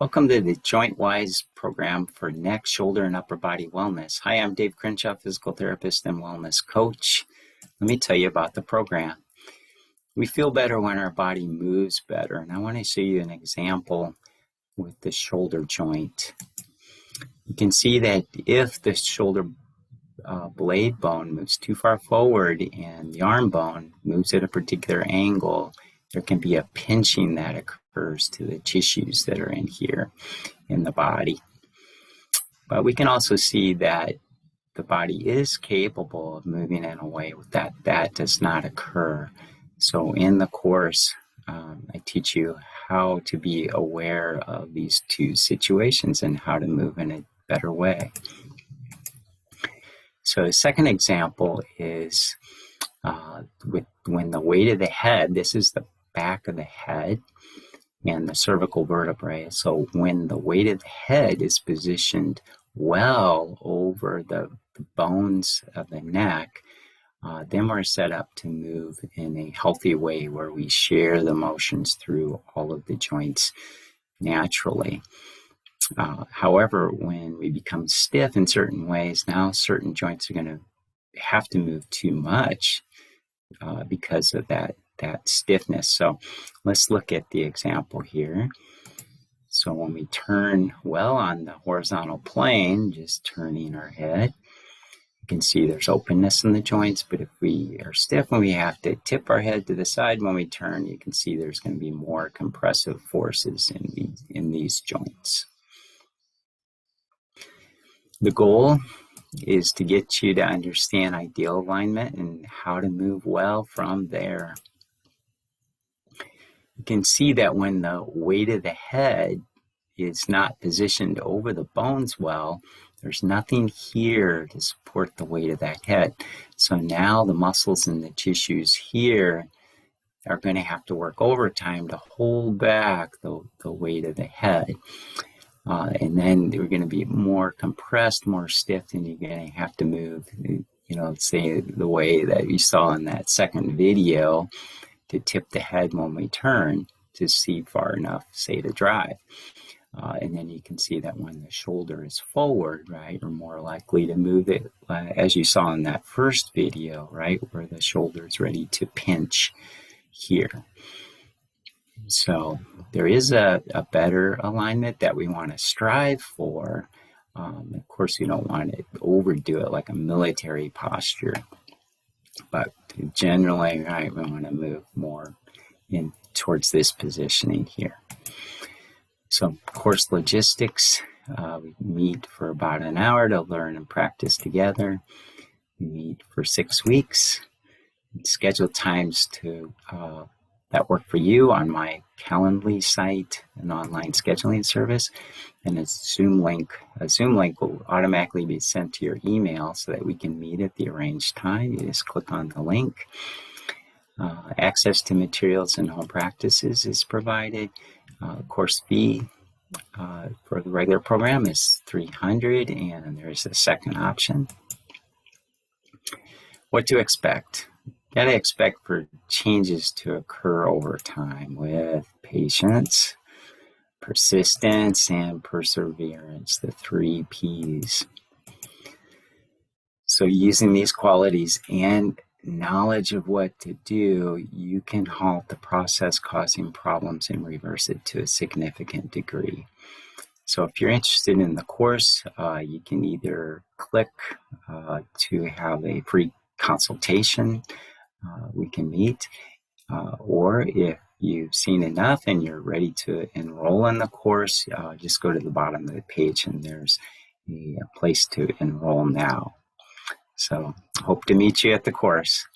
Welcome to the Joint-Wise program for neck, shoulder, and upper body wellness. Hi, I'm Dave Crenshaw, physical therapist and wellness coach. Let me tell you about the program. We feel better when our body moves better, and I want to show you an example with the shoulder joint. You can see that if the shoulder blade bone moves too far forward and the arm bone moves at a particular angle, there can be a pinching that occurs to the tissues that are in here in the body. But we can also see that the body is capable of moving in a way that does not occur. So in the course, I teach you how to be aware of these two situations and how to move in a better way. So the second example is when the weight of the head, this is the back of the head and the cervical vertebrae. So when the weight of the head is positioned well over the bones of the neck, then we're set up to move in a healthy way where we share the motions through all of the joints naturally. However, when we become stiff in certain ways, now certain joints are going to have to move too much because of that stiffness. So let's look at the example here. So when we turn well on the horizontal plane, just turning our head, you can see there's openness in the joints, but if we are stiff and we have to tip our head to the side when we turn, you can see there's going to be more compressive forces in these joints. The goal is to get you to understand ideal alignment and how to move well from there. You can see that when the weight of the head is not positioned over the bones well, there's nothing here to support the weight of that head. So now the muscles and the tissues here are going to have to work overtime to hold back the weight of the head. And then they're going to be more compressed, more stiff, and you're going to have to move, say the way that you saw in that second video, to tip the head when we turn to see far enough, say, to drive. And then you can see that when the shoulder is forward, right, we're more likely to move it, as you saw in that first video, right, where the shoulder is ready to pinch here. So there is a better alignment that we want to strive for. Of course, you don't want to overdo it like a military posture, but generally, right, we want to move more in towards this positioning here. So course logistics, we meet for about an hour to learn and practice together. We meet for 6 weeks. Schedule times to that work for you on my Calendly site, an online scheduling service, and a Zoom link. A Zoom link will automatically be sent to your email so that we can meet at the arranged time. You just click on the link. Access to materials and home practices is provided. Course fee for the regular program is $300, and there's a second option. What to expect? Got to expect for changes to occur over time with patience, persistence, and perseverance, the 3 Ps. So using these qualities and knowledge of what to do, you can halt the process causing problems and reverse it to a significant degree. So if you're interested in the course, you can either click to have a free consultation. We can meet, or if you've seen enough and you're ready to enroll in the course, just go to the bottom of the page and there's a place to enroll now. So hope to meet you at the course.